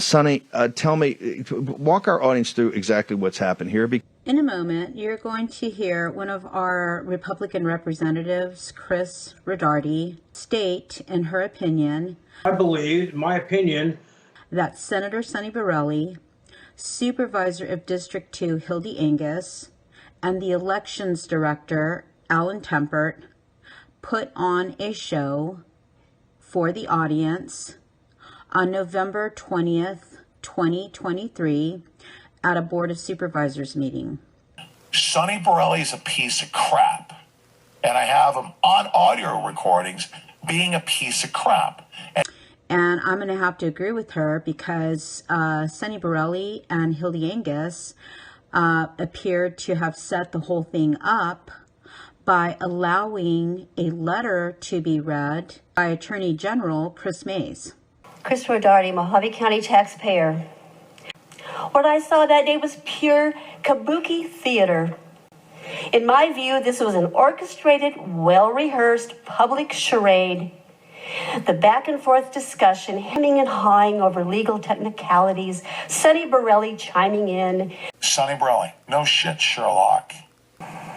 Sonny, tell me, walk our audience through exactly what's happened here. In a moment, you're going to hear one of our Republican representatives, Kris Rodarte, state, in her opinion, I believe, in my opinion, that Senator Sonny Borrelli, Supervisor of District 2 Hildy Angius, and the Elections Director, Alan Tempert, put on a show for the audience on November 20th, 2023, at a Board of Supervisors meeting. Sonny Borrelli is a piece of crap, and I have him on audio recordings being a piece of crap. And I'm going to have to agree with her because Sonny Borrelli and Hildy Angius appeared to have set the whole thing up by allowing a letter to be read by Attorney General Kris Mays. Kris Rodarte, Mohave County taxpayer. What I saw that day was pure kabuki theater. In my view, this was an orchestrated, well-rehearsed public charade. The back and forth discussion, hemming and hawing over legal technicalities, Sonny Borrelli chiming in. Sonny Borrelli, no shit, Sherlock.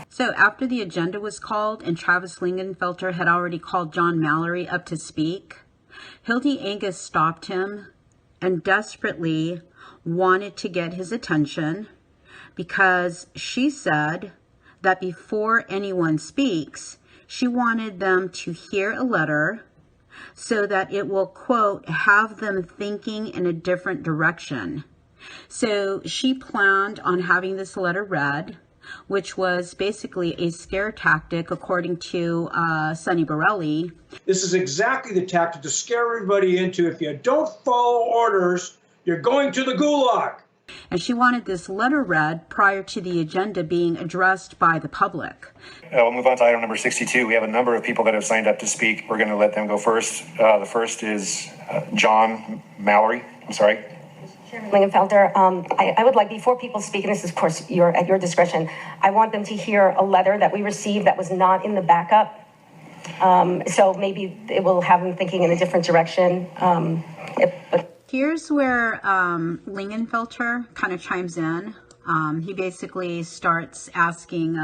So after the agenda was called and Travis Lingenfelter had already called John Mallory up to speak, Hildy Angius stopped him and desperately wanted to get his attention because she said that before anyone speaks, she wanted them to hear a letter so that it will, quote, have them thinking in a different direction. So she planned on having this letter read, which was basically a scare tactic, according to Sonny Borrelli. this is exactly the tactic to scare everybody into, if you don't follow orders, you're going to the gulag. And she wanted this letter read prior to the agenda being addressed by the public. We'll move on to item number 62. We have a number of people that have signed up to speak. We're going to let them go first. The first is John Mallory. I'm sorry. Chairman Lingenfelter, I would like, before people speak, and this is, of course, at your discretion, I want them to hear a letter that we received that was not in the backup. So maybe it will have them thinking in a different direction. Here's where Lingenfelter kind of chimes in. He basically starts asking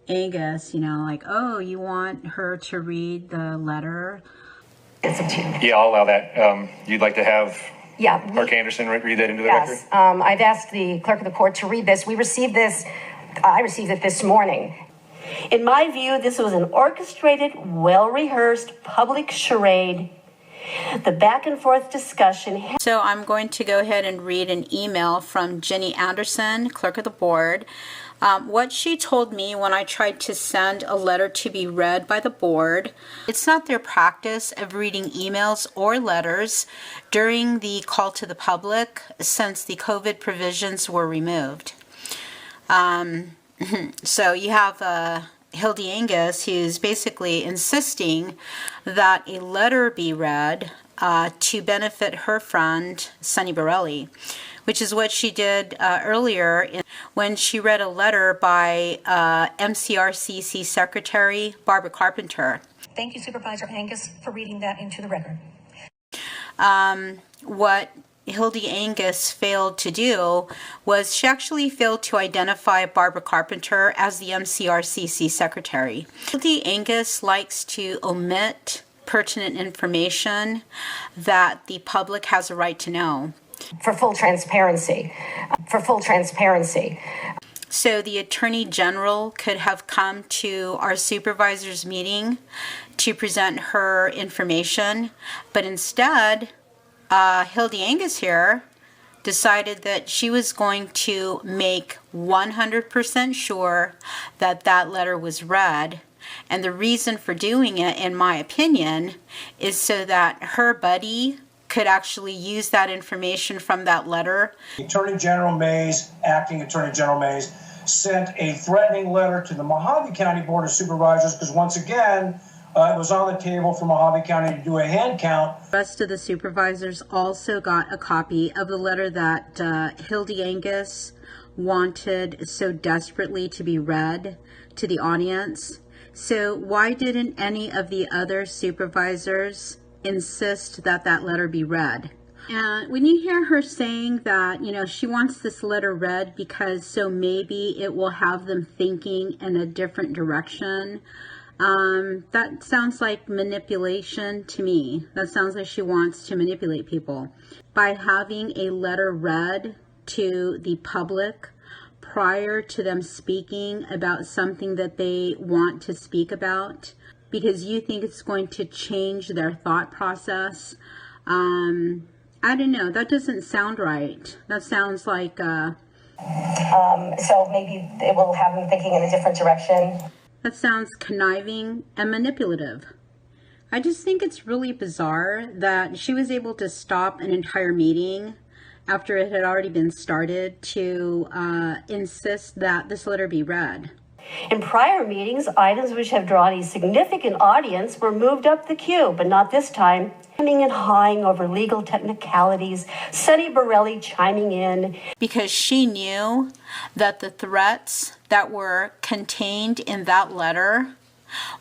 Angus, like, oh, you want her to read the letter? It's up to you. Yeah, I'll allow that. You'd like to have Clerk Anderson read that into the record? Yes, I've asked the clerk of the court to read this. I received it this morning. In my view, this was an orchestrated, well-rehearsed public charade. The back and forth discussion. So I'm going to go ahead and read an email from Jenny Anderson, clerk of the board. What she told me when I tried to send a letter to be read by the board, it's not their practice of reading emails or letters during the call to the public since the COVID provisions were removed. So you have Hildy Angius, who's basically insisting that a letter be read to benefit her friend, Sonny Borrelli, which is what she did earlier when she read a letter by MCRCC Secretary Barbara Carpenter. Thank you, Supervisor Angus, for reading that into the record. What Hildy Angius failed to do was she actually failed to identify Barbara Carpenter as the MCRCC secretary. Hildy Angius likes to omit pertinent information that the public has a right to know. For full transparency. So the Attorney General could have come to our supervisors meeting to present her information, but instead, Hildy Angius here decided that she was going to make 100% sure that that letter was read. And the reason for doing it, in my opinion, is so that her buddy could actually use that information from that letter. Attorney General Mays, Acting Attorney General Mays, sent a threatening letter to the Mohave County Board of Supervisors because, once again, it was on the table for Mohave County to do a hand count. The rest of the supervisors also got a copy of the letter that Hildy Angius wanted so desperately to be read to the audience. So why didn't any of the other supervisors insist that that letter be read? And when you hear her saying that, she wants this letter read because so maybe it will have them thinking in a different direction, that sounds like manipulation to me. That sounds like she wants to manipulate people by having a letter read to the public prior to them speaking about something that they want to speak about, because you think it's going to change their thought process. I don't know. That doesn't sound right. That sounds like... So maybe it will have them thinking in a different direction. That sounds conniving and manipulative. I just think it's really bizarre that she was able to stop an entire meeting after it had already been started to insist that this letter be read. In prior meetings, items which have drawn a significant audience were moved up the queue, but not this time. Hemming and hawing over legal technicalities, Sonny Borrelli chiming in. Because she knew that the threats that were contained in that letter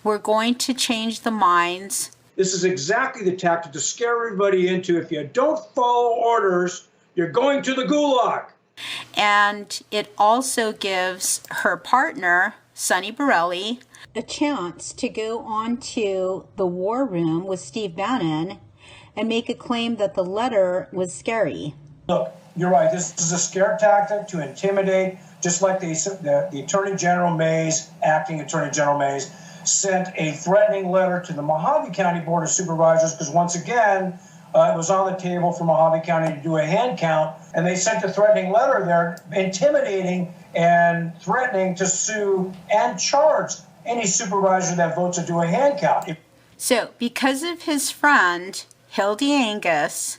were going to change the minds. This is exactly the tactic to scare everybody into, if you don't follow orders, you're going to the gulag. And it also gives her partner, Sonny Borrelli, a chance to go on to the war room with Steve Bannon and make a claim that the letter was scary. Look, you're right. This is a scare tactic to intimidate, just like the Attorney General Mays, acting Attorney General Mays, sent a threatening letter to the Mohave County Board of Supervisors, because once again, it was on the table for Mohave County to do a hand count, and they sent a threatening letter there, intimidating and threatening to sue and charge any supervisor that votes to do a hand count. So, because of his friend, Hildy Angius,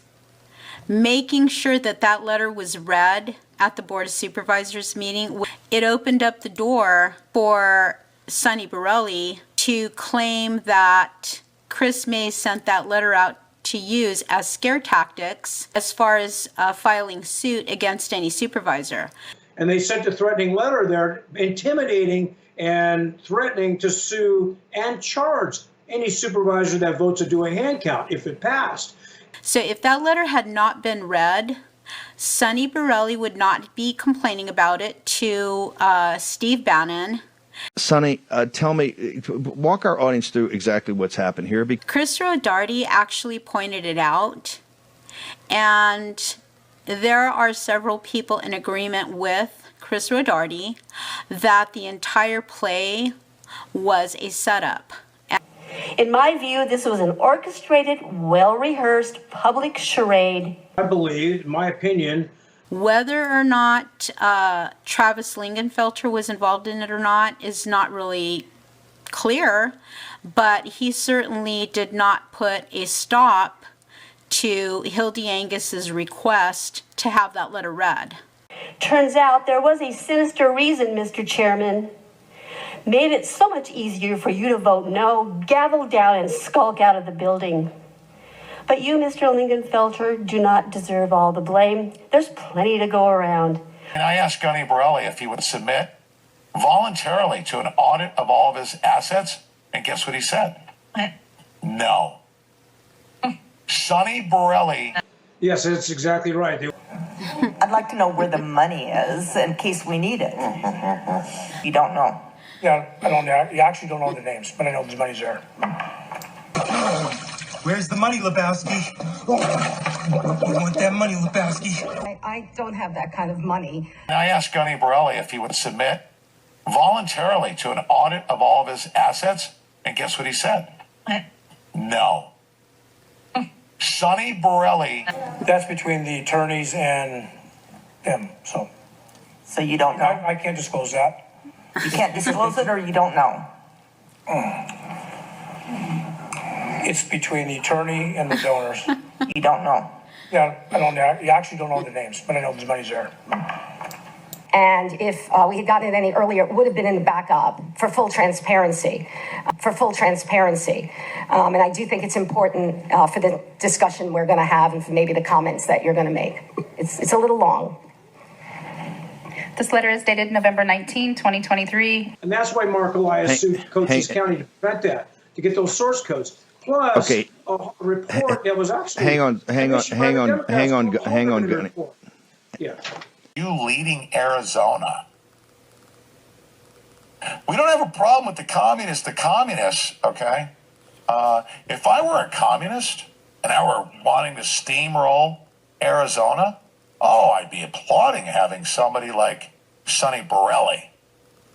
making sure that that letter was read at the Board of Supervisors meeting, it opened up the door for Sonny Borrelli to claim that Kris May sent that letter out to use as scare tactics as far as filing suit against any supervisor. And they sent a threatening letter there, intimidating and threatening to sue and charge any supervisor that votes to do a hand count if it passed. So if that letter had not been read, Sonny Borrelli would not be complaining about it to Steve Bannon. Sonny, tell me, walk our audience through exactly what's happened here. Kris Rodarte actually pointed it out, and there are several people in agreement with Kris Rodarte that the entire play was a setup. In my view, this was an orchestrated, well-rehearsed public charade. I believe, in my opinion, whether or not Travis Lingenfelter was involved in it or not is not really clear, but he certainly did not put a stop to Hildy Angus's request to have that letter read. Turns out there was a sinister reason, Mr. Chairman. Made it so much easier for you to vote no, gavel down, and skulk out of the building. But you, Mr. Lingenfelter, do not deserve all the blame. There's plenty to go around. And I asked Sonny Borrelli if he would submit voluntarily to an audit of all of his assets, and guess what he said? No. Sonny Borrelli. Yes, that's exactly right. I'd like to know where the money is in case we need it. You don't know. Yeah, I don't know. You actually don't know the names, but I know the money's there. Where's the money, Lebowski? Oh, you want that money, Lebowski? I don't have that kind of money. And I asked Sonny Borrelli if he would submit voluntarily to an audit of all of his assets, and guess what he said? No. Sonny Borrelli. That's between the attorneys and them, so. So you don't know? I can't disclose that. You can't disclose it, or you don't know? It's between the attorney and the donors. You don't know? Yeah, I don't know. You actually don't know the names, but I know the money's there. And if we had gotten it any earlier, it would have been in the backup for full transparency. And I do think it's important for the discussion we're going to have and for maybe the comments that you're going to make. It's a little long. This letter is dated November 19, 2023. And that's why Mark Elias sued Cochise County to prevent that, to get those source codes. was Okay. a report that was actually Hang on. Yeah. You leading Arizona. We don't have a problem with the communists, okay? If I were a communist and I were wanting to steamroll Arizona, I'd be applauding having somebody like Sonny Borrelli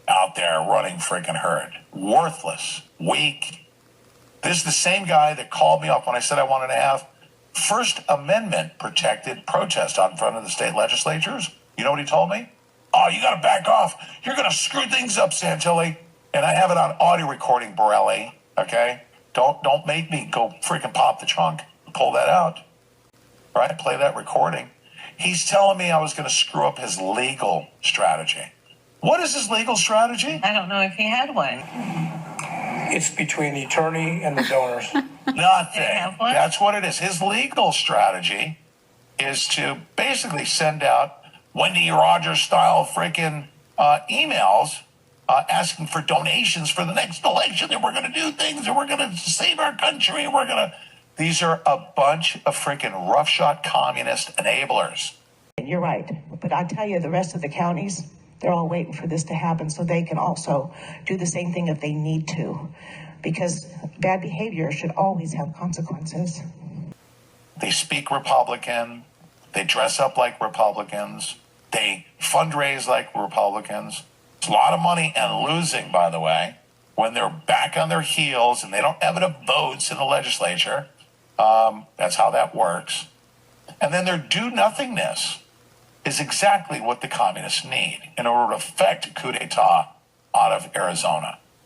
out there running freaking herd. Worthless, weak. This is the same guy that called me up when I said I wanted to have First Amendment protected protest out in front of the state legislatures. You know what he told me? Oh, you got to back off. You're going to screw things up, Santilli. And I have it on audio recording, Borelli. Okay? Don't make me go freaking pop the trunk. Pull that out. Right? Play that recording. He's telling me I was going to screw up his legal strategy. What is his legal strategy? I don't know if he had one. It's between the attorney and the donors. Nothing. That's what it is. His legal strategy is to basically send out Wendy Rogers style freaking emails asking for donations for the next election, and we're going to do things, and we're going to save our country, and we're going to... These are a bunch of freaking roughshod communist enablers. You're right. But I tell you, the rest of the counties, they're all waiting for this to happen so they can also do the same thing if they need to. Because bad behavior should always have consequences. They speak Republican. They dress up like Republicans. They fundraise like Republicans. It's a lot of money and losing, by the way, when they're back on their heels and they don't have enough votes in the legislature. That's how that works. And then their do-nothingness is exactly what the communists need in order to effect a coup d'etat out of Arizona.